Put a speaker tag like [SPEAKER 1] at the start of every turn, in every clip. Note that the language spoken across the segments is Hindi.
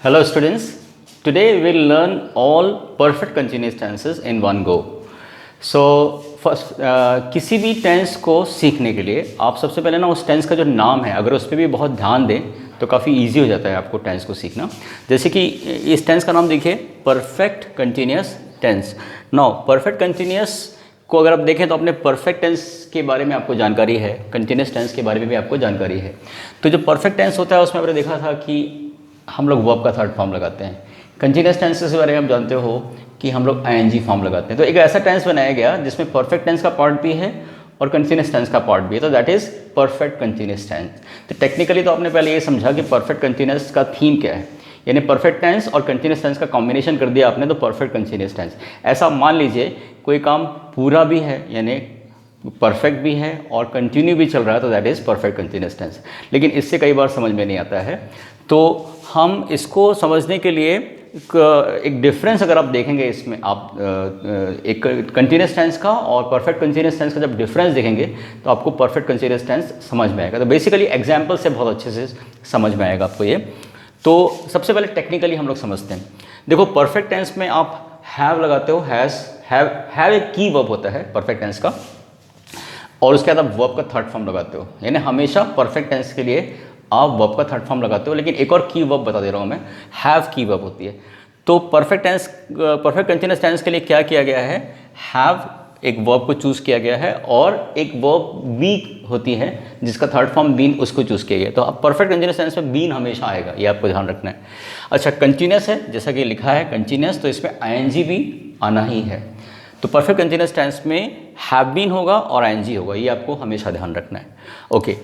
[SPEAKER 1] Hello students, today we'll learn all perfect continuous tenses in one go. So first किसी भी टेंस को सीखने के लिए आप सबसे पहले ना उस टेंस का जो नाम है अगर उस पर भी बहुत ध्यान दें तो काफ़ी इजी हो जाता है आपको टेंस को सीखना। जैसे कि इस टेंस का नाम देखिए perfect continuous tense. Now perfect continuous को अगर आप देखें तो अपने परफेक्ट टेंस के बारे में आपको जानकारी है, कंटिन्यूस टेंस के बारे में भी आपको जानकारी है। तो जो परफेक्ट टेंस होता है उसमें आपने देखा था कि हम लोग वर्ब का थर्ड फॉर्म लगाते हैं। कंटिन्यूस टेंसेस के बारे में आप जानते हो कि हम लोग आईएनजी फॉर्म लगाते हैं। तो एक ऐसा टेंस बनाया गया जिसमें परफेक्ट टेंस का पार्ट भी है और कंटिन्यूस टेंस का पार्ट भी है, तो that is perfect continuous tense. तो टेक्निकली तो आपने पहले ये समझा कि परफेक्ट कंटिन्यूस का थीम क्या है, यानी परफेक्ट टेंस और कंटिन्यूस टेंस का कॉम्बिनेशन कर दिया आपने तो परफेक्ट कंटिन्यूस टेंस। ऐसा मान लीजिए कोई काम पूरा भी है यानी परफेक्ट भी है और कंटिन्यू भी चल रहा है तो that is perfect continuous tense. लेकिन इससे कई बार समझ में नहीं आता है, तो हम इसको समझने के लिए एक डिफरेंस अगर आप देखेंगे इसमें आप एक कंटिन्यूस टेंस का और परफेक्ट कंटिन्यूस टेंस का जब डिफरेंस देखेंगे तो आपको परफेक्ट कंटिन्यूस टेंस समझ में आएगा। तो बेसिकली एग्जाम्पल से बहुत अच्छे से समझ में आएगा आपको ये। तो सबसे पहले टेक्निकली हम लोग समझते हैं। देखो परफेक्ट टेंस में आप हैव लगाते हो, हैव एक की वर्ब होता है परफेक्ट टेंस का, और उसके बाद आप वर्ब का थर्ड फॉर्म लगाते हो। यानी हमेशा परफेक्ट टेंस के लिए आप वर्ब का थर्ड फॉर्म लगाते हो। लेकिन एक और की वर्ब बता दे रहा हूँ मैं, हैव की वर्ब होती है। तो perfect tense, perfect continuous tense के लिए क्या किया गया है, हैव एक वर्ब को चूज़ किया गया है और एक वर्ब बी होती है जिसका थर्ड फॉर्म बीन, उसको चूज़ किया गया। तो अब परफेक्ट कंटिन्यूस टेंस में बीन हमेशा आएगा, ये आपको ध्यान रखना है। अच्छा कंटिन्यूस है जैसा कि लिखा है कंटिन्यूस, तो इसमें आईएनजी भी आना ही है। तो परफेक्ट कंटिन्यूस टेंस में हैव बीन होगा और आईएनजी होगा, ये आपको हमेशा ध्यान रखना है। ओके,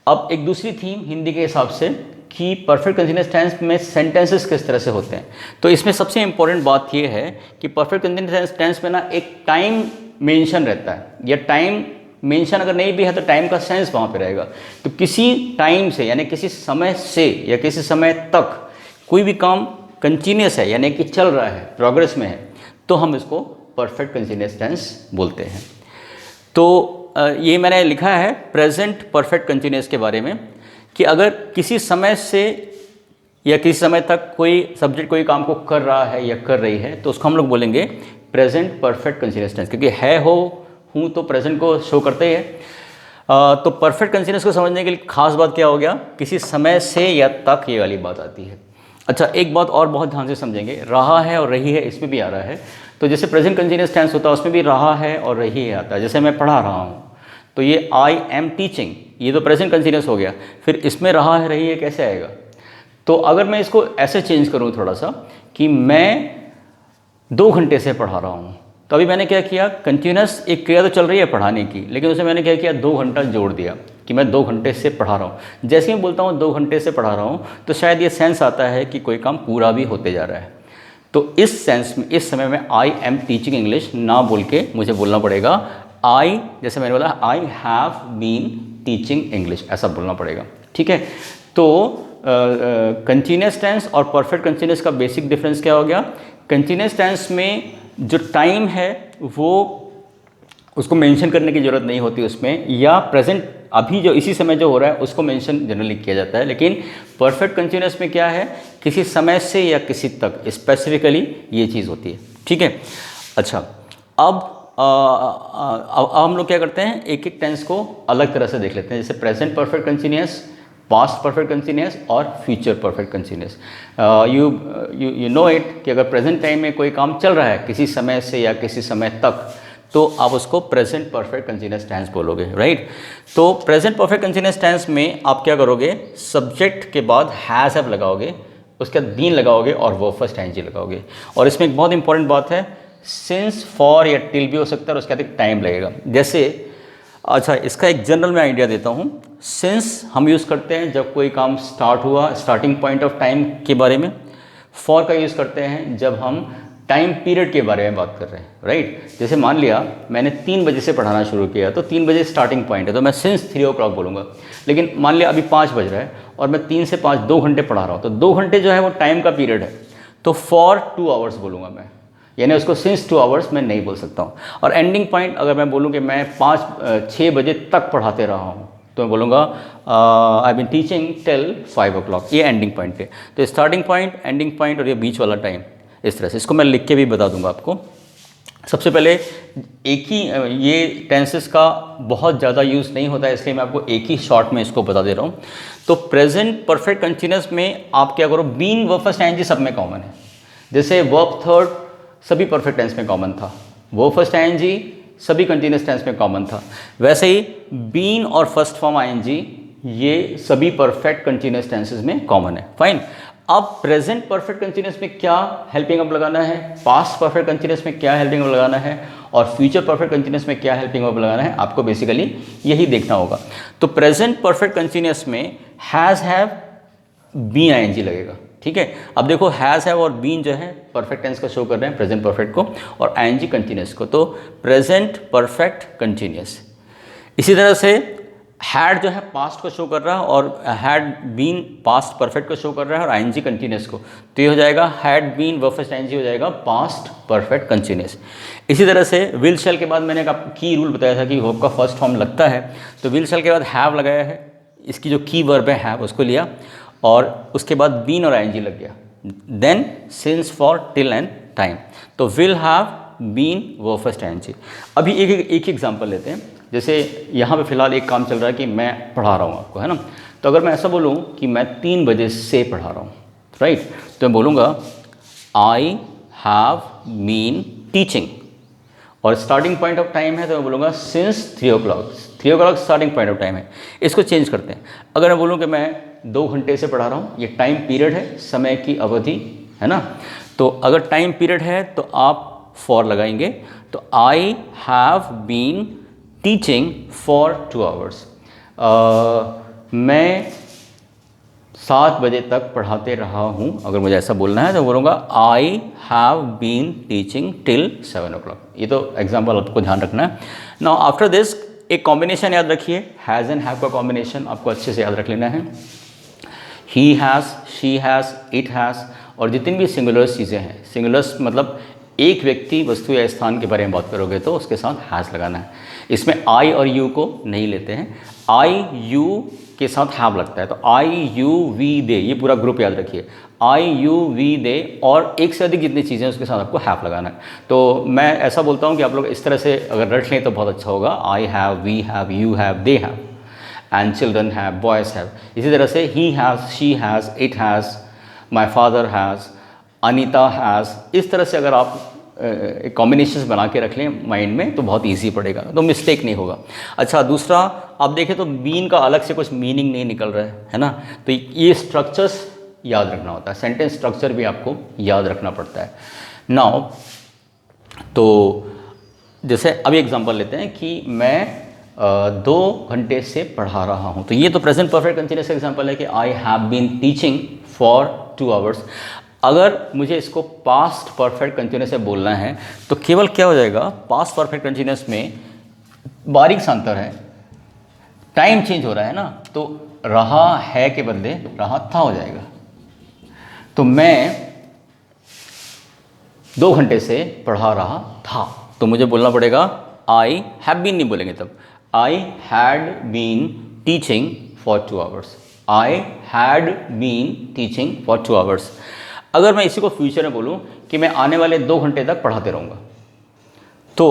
[SPEAKER 1] अब एक दूसरी थीम हिंदी के हिसाब से कि परफेक्ट कंटिन्यूस टेंस में सेंटेंसेस किस तरह से होते हैं। तो इसमें सबसे इंपॉर्टेंट बात यह है कि परफेक्ट कंटिन्यूस टेंस में ना एक टाइम मेंशन रहता है, या टाइम मेंशन अगर नहीं भी है तो टाइम का सेंस वहाँ पे रहेगा। तो किसी टाइम से यानी किसी समय से या किसी समय तक कोई भी काम कंटिन्यूस है यानी कि चल रहा है, प्रोग्रेस में है, तो हम इसको परफेक्ट कंटिन्यूस टेंस बोलते हैं। तो ये मैंने लिखा है प्रेजेंट परफेक्ट कंटिन्यूस के बारे में कि अगर किसी समय से या किसी समय तक कोई सब्जेक्ट कोई काम को कर रहा है या कर रही है तो उसको हम लोग बोलेंगे प्रेजेंट परफेक्ट कंटिन्यूस टेंस, क्योंकि है हो हूँ तो प्रेजेंट को शो करते ही है। तो परफेक्ट कंटिन्यूस को समझने के लिए खास बात क्या हो गया, किसी समय से या तक, ये वाली बात आती है। अच्छा एक बात और बहुत ध्यान से समझेंगे, रहा है और रही है इसमें भी आ रहा है। तो जैसे प्रेजेंट कंटिन्यूस टेंस होता है उसमें भी रहा है और रही है आता है। जैसे मैं पढ़ा रहा हूँ तो ये आई एम टीचिंग, ये तो प्रेजेंट कंटिन्यूस हो गया। फिर इसमें रहा है रही है कैसे आएगा, तो अगर मैं इसको ऐसे चेंज करूँ थोड़ा सा कि मैं 2 घंटे से पढ़ा रहा हूँ, तो अभी मैंने क्या किया, कंटिन्यूस एक क्रिया तो चल रही है पढ़ाने की, लेकिन उसमें मैंने क्या किया 2 घंटा जोड़ दिया कि मैं 2 घंटे से पढ़ा रहा हूँ। जैसे ही बोलता हूँ 2 घंटे से पढ़ा रहा हूँ तो शायद ये सेंस आता है कि कोई काम पूरा भी होते जा रहा है। तो इस सेंस में इस समय में आई एम टीचिंग इंग्लिश ना बोल के मुझे बोलना पड़ेगा आई, जैसे मैंने बोला I have been teaching English, ऐसा बोलना पड़ेगा। ठीक है, तो कंटिन्यूस टेंस और परफेक्ट कंटिन्यूस का बेसिक डिफरेंस क्या हो गया, कंटिन्यूस टेंस में जो टाइम है वो उसको मेंशन करने की ज़रूरत नहीं होती उसमें, या प्रेजेंट अभी जो इसी समय जो हो रहा है उसको मेंशन जनरली किया जाता है। लेकिन परफेक्ट कंटिन्यूस में क्या है, किसी समय से या किसी तक स्पेसिफिकली ये चीज़ होती है। ठीक है, अच्छा अब हम लोग क्या करते हैं, एक एक टेंस को अलग तरह से देख लेते हैं। जैसे present perfect continuous, past perfect continuous और future perfect continuous. You know it कि अगर प्रेजेंट टाइम में कोई काम चल रहा है किसी समय से या किसी समय तक तो आप उसको प्रेजेंट परफेक्ट कंटिन्यूस टेंस बोलोगे, राइट। तो प्रेजेंट परफेक्ट कंटिन्यूस टेंस में आप क्या करोगे, सब्जेक्ट के बाद हैज़ हैव लगाओगे, उसके बाद बीन लगाओगे और वो फर्स्ट आईएनजी लगाओगे। और इसमें एक बहुत इंपॉर्टेंट बात है, सिंस, फॉर या टिल भी हो सकता है और उसके बाद एक टाइम लगेगा। जैसे अच्छा इसका एक जनरल मैं आइडिया देता हूँ। सिंस हम यूज़ करते हैं जब कोई काम स्टार्ट हुआ, स्टार्टिंग पॉइंट ऑफ टाइम के बारे में। फॉर का यूज़ करते हैं जब हम टाइम पीरियड के बारे में बात कर रहे हैं, राइट। जैसे मान लिया मैंने 3 बजे से पढ़ाना शुरू किया तो 3 बजे स्टार्टिंग पॉइंट है तो मैं सिंस 3 o'clock बोलूँगा। लेकिन मान लिया अभी 5 बज रहा है और मैं 3 से 5 2 घंटे पढ़ा रहा हूँ, तो 2 घंटे जो है वो टाइम का पीरियड है, तो फॉर 2 आवर्स बोलूँगा मैं, यानी उसको सिंस 2 आवर्स मैं नहीं बोल सकता हूँ। और एंडिंग पॉइंट अगर मैं बोलूँ कि मैं 6 बजे तक पढ़ाते रहा हूँ तो मैं बोलूँगा I been teaching till 5 o'clock, ये एंडिंग पॉइंट है। तो स्टार्टिंग पॉइंट, एंडिंग पॉइंट और ये बीच वाला टाइम, इस तरह से इसको मैं लिख के भी बता दूंगा आपको। सबसे पहले एक ही ये टेंसेस का बहुत ज़्यादा यूज़ नहीं होता है, इसलिए मैं आपको एक ही शॉर्ट में इसको बता दे रहा हूँ। तो प्रेजेंट परफेक्ट कंटिन्यूअस में आप क्या करो, बीन वर्ब फर्स्ट आईएनजी सब में कॉमन है। जैसे वर्ब थर्ड सभी परफेक्ट टेंस में कॉमन था, वर्ब फर्स्ट आईएनजी सभी कंटिन्यूअस टेंस में कॉमन था, वैसे ही बीन और फर्स्ट फॉर्म आईएनजी ये सभी परफेक्ट कंटिन्यूअस टेंसेस में कॉमन है। फाइन। अब प्रेजेंट परफेक्ट कंटिन्यूअस में क्या हेल्पिंग वर्ब लगाना है, पास्ट परफेक्ट कंटिन्यूअस में क्या हेल्पिंग वर्ब लगाना है, और फ्यूचर परफेक्ट कंटिन्यूअस में क्या हेल्पिंग वर्ब लगाना है, आपको बेसिकली यही देखना होगा। तो प्रेजेंट परफेक्ट कंटिन्यूअस में हैज़ हैव बीन आईएनजी लगेगा। ठीक है, अब देखो हैज़ हैव और बीन जो है परफेक्ट टेंस का शो कर रहे हैं, प्रेजेंट परफेक्ट को, और आईएनजी कंटिन्यूअस को। तो प्रेजेंट परफेक्ट कंटिन्यूअस। इसी तरह से हैड जो है पास्ट को शो कर रहा है, और हैड बीन पास्ट परफेक्ट को शो कर रहा है, और आईएनजी कंटिन्यूअस को। तो ये हो जाएगा had been verb first ING हो जाएगा पास्ट परफेक्ट कंटिन्यूअस। इसी तरह से विल शैल के बाद मैंने एक की रूल बताया था कि वर्ब का फर्स्ट फॉर्म लगता है, तो विल शैल के बाद हैव लगाया है, इसकी जो की वर्ब है हैव उसको लिया, और उसके बाद बीन और आईएनजी लग गया। Then since for till and time, तो will have been verb first ING. अभी एक एग्जांपल लेते हैं। जैसे यहाँ पे फिलहाल एक काम चल रहा है कि मैं पढ़ा रहा हूँ आपको, है ना। तो अगर मैं ऐसा बोलूँ कि मैं 3 बजे से पढ़ा रहा हूँ, राइट, तो मैं बोलूँगा आई हैव बीन टीचिंग, और स्टार्टिंग पॉइंट ऑफ टाइम है तो मैं बोलूँगा since 3 o'clock। 3 o'clock starting point of time है। इसको चेंज करते हैं। अगर मैं बोलूँ कि मैं 2 घंटे से पढ़ा रहा हूँ, ये टाइम पीरियड है, समय की अवधि है ना। तो अगर टाइम पीरियड है तो आप फॉर लगाएंगे, तो I have been teaching for 2 hours। मैं 7 बजे तक पढ़ाते रहा हूँ। अगर मुझे ऐसा बोलना है तो बोलूँगा I have been teaching till 7 o'clock। ये तो एग्जाम्पल आपको ध्यान रखना है। नाउ आफ्टर दिस एक कॉम्बिनेशन याद रखिए, हैज़ एंड हैव का कॉम्बिनेशन आपको अच्छे से याद रख लेना है। He has, she has, it has, और जितनी भी सिंगुलर्स चीज़ें हैं, सिंगुलर्स मतलब एक व्यक्ति, वस्तु या स्थान के बारे में बात करोगे तो उसके साथ हैज़ लगाना है। इसमें आई और यू को नहीं लेते हैं, आई यू के साथ हैव लगता है। तो आई यू वी दे, ये पूरा ग्रुप याद रखिए, आई यू वी दे, और एक से अधिक जितनी चीज़ें उसके साथ आपको हैव लगाना है। तो मैं ऐसा बोलता हूँ कि आप लोग इस तरह से अगर रट लें तो बहुत अच्छा होगा। I have, we have, you have, they have, and children have, boys have. इसी तरह से ही has, she has, it has, my father has, Anita has. इस तरह से अगर आप कॉम्बिनेशंस बना के रख लें माइंड में तो बहुत इजी पड़ेगा, तो मिस्टेक नहीं होगा। अच्छा, दूसरा आप देखें तो बीन का अलग से कुछ मीनिंग नहीं निकल रहा है ना। तो ये स्ट्रक्चर्स याद रखना होता है, सेंटेंस स्ट्रक्चर भी आपको याद रखना पड़ता है। नाउ तो जैसे अभी एग्जांपल लेते हैं कि मैं 2 घंटे से पढ़ा रहा हूँ, तो ये तो प्रेजेंट परफेक्ट कंटिन्यूअस एग्जांपल है कि I have been teaching for 2 hours। अगर मुझे इसको पास्ट परफेक्ट कंटिन्यूअस से बोलना है तो केवल क्या हो जाएगा, पास्ट परफेक्ट कंटिन्यूअस में बारीक सा अंतर है, टाइम चेंज हो रहा है ना, तो रहा है के बदले रहा था हो जाएगा। तो मैं 2 घंटे से पढ़ा रहा था, तो मुझे बोलना पड़ेगा आई हैव बीन, नहीं बोलेंगे तब, I had been teaching for 2 hours। I had been teaching for 2 hours। अगर मैं इसी को फ्यूचर में बोलूँ कि मैं आने वाले 2 घंटे तक पढ़ाते रहूँगा, तो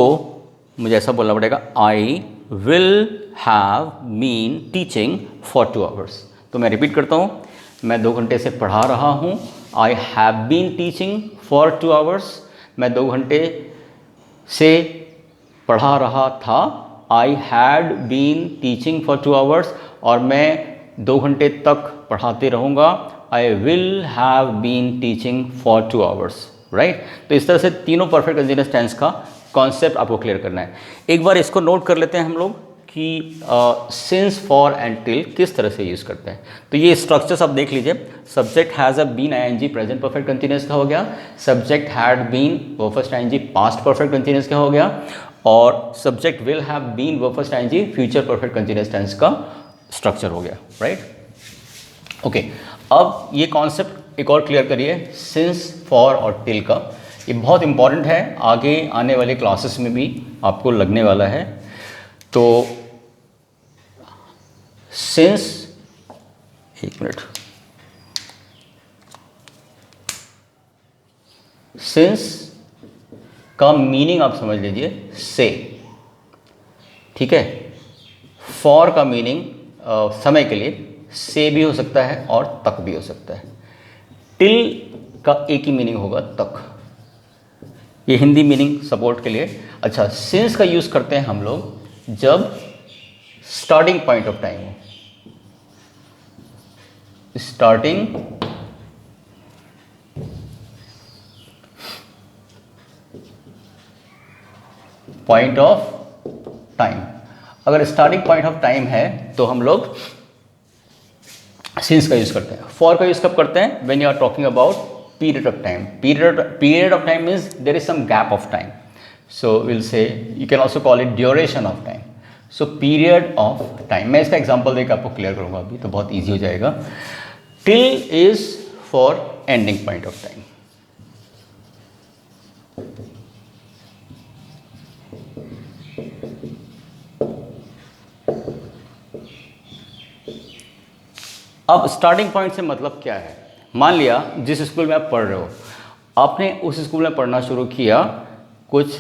[SPEAKER 1] मुझे ऐसा बोलना पड़ेगा I will have been teaching for 2 hours। तो मैं रिपीट करता हूँ, मैं 2 घंटे से पढ़ा रहा हूँ, I have been teaching for 2 hours। मैं 2 घंटे से पढ़ा रहा था, I had been teaching for 2 hours। और मैं 2 घंटे तक पढ़ाते रहूँगा, I will have been teaching for 2 hours, right. तो इस तरह से तीनों परफेक्ट कंटिन्यूअस टेंस का कॉन्सेप्ट आपको क्लियर करना है। एक बार इसको नोट कर लेते हैं हम लोग कि सिंस, फॉर एंड टिल किस तरह से यूज़ करते हैं। तो ये स्ट्रक्चर्स आप देख लीजिए, subject has a been ING present perfect continuous का हो गया, subject had been verb first ING past perfect continuous का हो गया, और subject will have been verb first ING future perfect continuous tense का स्ट्रक्चर हो गया, राइट। ओके, अब ये कॉन्सेप्ट एक और क्लियर करिए, सिंस, फॉर और टिल का। ये बहुत इंपॉर्टेंट है, आगे आने वाले क्लासेस में भी आपको लगने वाला है। तो सिंस, एक मिनट, सिंस का मीनिंग आप समझ लीजिए से, ठीक है। फॉर का मीनिंग समय के लिए से भी हो सकता है और तक भी हो सकता है। टिल का एक ही मीनिंग होगा, तक। ये हिंदी मीनिंग सपोर्ट के लिए। अच्छा, सिंस का यूज़ करते हैं हम लोग जब स्टार्टिंग पॉइंट ऑफ टाइम हो, स्टार्टिंग पॉइंट ऑफ टाइम। अगर स्टार्टिंग पॉइंट ऑफ टाइम है तो हम लोग सिंस का यूज करते हैं। फॉर का यूज कब करते हैं? When you are talking about period of time. Period of time means there is some gap of time, so will say, you can also call it duration of time. So period of time, मैं इसका एग्जाम्पल देकर आपको क्लियर करूंगा अभी, तो बहुत ईजी हो जाएगा। Till is for ending point of time. अब स्टार्टिंग पॉइंट से मतलब क्या है? मान लिया जिस स्कूल में आप पढ़ रहे हो, आपने उस स्कूल में पढ़ना शुरू किया कुछ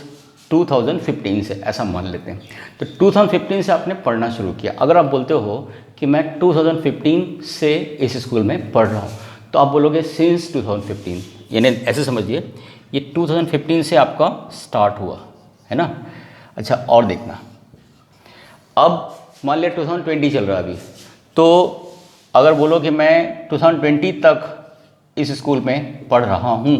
[SPEAKER 1] 2015 से, ऐसा मान लेते हैं। तो 2015 से आपने पढ़ना शुरू किया। अगर आप बोलते हो कि मैं 2015 से इस स्कूल में पढ़ रहा हूँ, तो आप बोलोगे सिंस 2015, यानी ऐसे समझिए ये 2015 से आपका स्टार्ट हुआ है ना। अच्छा, और देखना, अब मान लिया 2020 चल रहा है अभी, तो अगर बोलो कि मैं 2020 तक इस स्कूल में पढ़ रहा हूँ,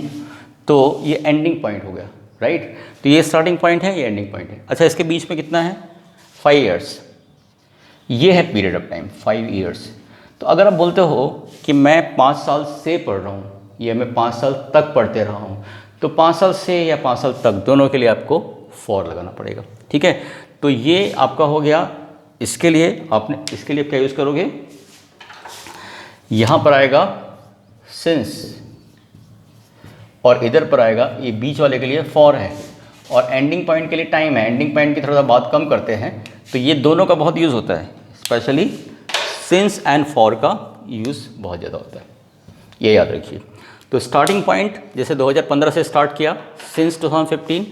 [SPEAKER 1] तो ये एंडिंग पॉइंट हो गया, राइट। तो ये स्टार्टिंग पॉइंट है, ये एंडिंग पॉइंट है। अच्छा, इसके बीच में कितना है? 5 ईयर्स। ये है पीरियड ऑफ टाइम, 5 ईयर्स। तो अगर आप बोलते हो कि मैं 5 साल से पढ़ रहा हूँ या मैं 5 साल तक पढ़ते रहा हूँ, तो 5 साल से या 5 साल तक दोनों के लिए आपको फॉर लगाना पड़ेगा, ठीक है। तो ये आपका हो गया। इसके लिए आपने, इसके लिए क्या यूज़ करोगे? यहाँ पर आएगा सिंस और इधर पर आएगा, ये बीच वाले के लिए फॉर है और एंडिंग पॉइंट के लिए टाइम है। एंडिंग पॉइंट की थोड़ा सा बात कम करते हैं, तो ये दोनों का बहुत यूज़ होता है, स्पेशली सिंस एंड फॉर का यूज़ बहुत ज़्यादा होता है, ये याद रखिए। तो स्टार्टिंग पॉइंट जैसे 2015 से स्टार्ट किया, since 2015,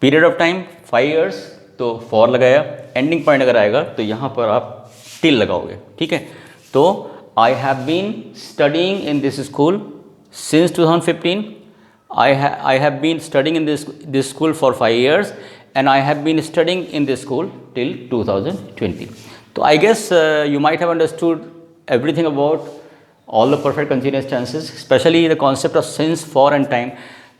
[SPEAKER 1] period of time 5 years, तो फॉर लगाया। एंडिंग पॉइंट अगर आएगा तो यहाँ पर आप टिल लगाओगे, ठीक है। तो I have been studying in this school since 2015. I have been studying in this school for 5 years, and I have been studying in this school till 2020. So I guess you might have understood everything about all the perfect continuous tenses, especially the concept of since, for, and time.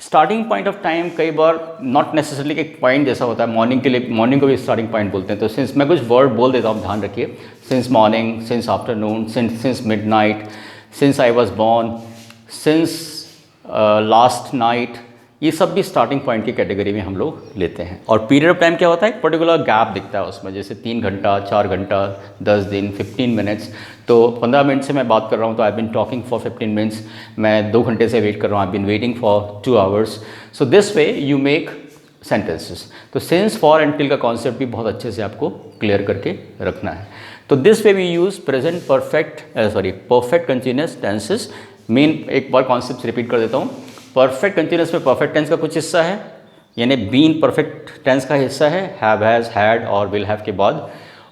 [SPEAKER 1] Starting point of time कई बार नॉट नेसेसरली एक पॉइंट जैसा होता है। मॉर्निंग के लिए, मॉर्निंग को भी स्टार्टिंग पॉइंट बोलते हैं। तो सिंस, मैं कुछ वर्ड बोल देता हूँ, ध्यान रखिए। Since morning, since afternoon, since midnight, since I was born, since last night, ये सब भी स्टार्टिंग पॉइंट की कैटेगरी में हम लोग लेते हैं। और पीरियड ऑफ टाइम क्या होता है? एक पर्टिकुलर गैप दिखता है उसमें, जैसे 3 घंटा, 4 घंटा, 10 दिन, 15 मिनट्स। तो 15 मिनट से मैं बात कर रहा हूँ, तो I been talking for 15 minutes. मैं 2 घंटे से वेट कर रहा हूँ, I been waiting for 2 hours. So this way you make sentences. तो सिंस, फॉर एंड टिल का कॉन्सेप्ट भी बहुत अच्छे से आपको क्लियर करके रखना है। तो this way we use present perfect continuous tenses. मेन एक बार कॉन्सेप्ट रिपीट कर देता हूँ। परफेक्ट कंटिन्यूअस में परफेक्ट टेंस का कुछ हिस्सा है, यानी बीन परफेक्ट टेंस का हिस्सा है, हैव, हैज़, हैड और विल हैव के बाद,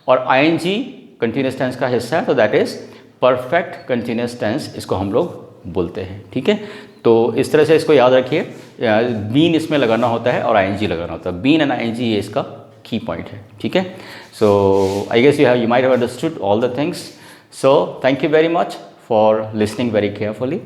[SPEAKER 1] और आईएनजी कंटिन्यूअस टेंस का हिस्सा है, तो that is perfect continuous tense, इसको हम लोग बोलते हैं, ठीक है। तो इस तरह से इसको याद रखिए, बीन इसमें लगाना होता है और आईएनजी लगाना होता है। बीन एंड आईएनजी ये इसका की पॉइंट है, ठीक है। So I guess you might have understood all the things. So thank you very much for listening very carefully.